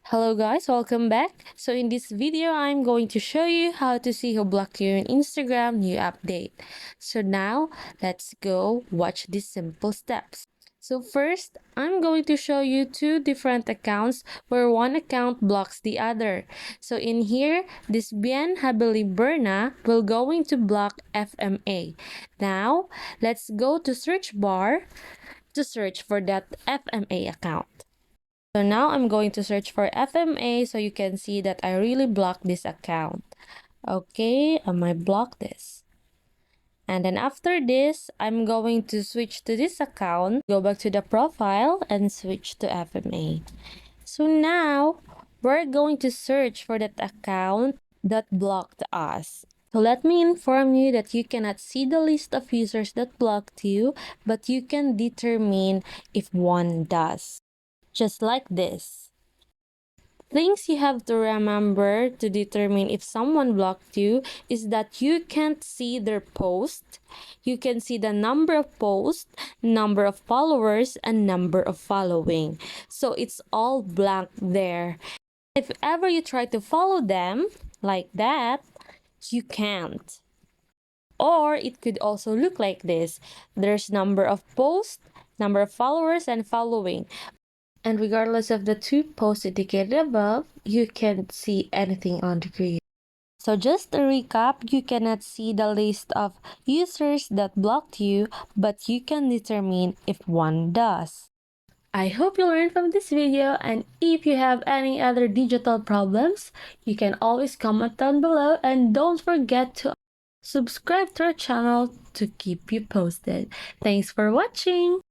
Hello guys, welcome back. So in this video, I'm going to show you how to see who blocked you on Instagram new update. So now, let's go watch these simple steps. So first, I'm going to show you two different accounts where one account blocks the other. So in here, this Bien Habili Berna will going to block FMA. Now, let's go to search bar to search for that FMA account. So now I'm going to search for FMA so you can see that I really blocked this account. Okay, I might block this. And then after this, I'm going to switch to this account, go back to the profile and switch to FMA. So now we're going to search for that account that blocked us. So let me inform you that you cannot see the list of users that blocked you, but you can determine if one does. Just like this. Things you have to remember to determine if someone blocked you is that you can't see their post. You can see the number of posts, number of followers, and number of following. So it's all blank there. If ever you try to follow them like that, you can't. Or it could also look like this. There's number of posts, number of followers, and following. And regardless of the two posts indicated above, you can't see anything on the screen. So just a recap, you cannot see the list of users that blocked you, but you can determine if one does. I hope you learned from this video, and if you have any other digital problems, you can always comment down below, and don't forget to subscribe to our channel to keep you posted. Thanks for watching!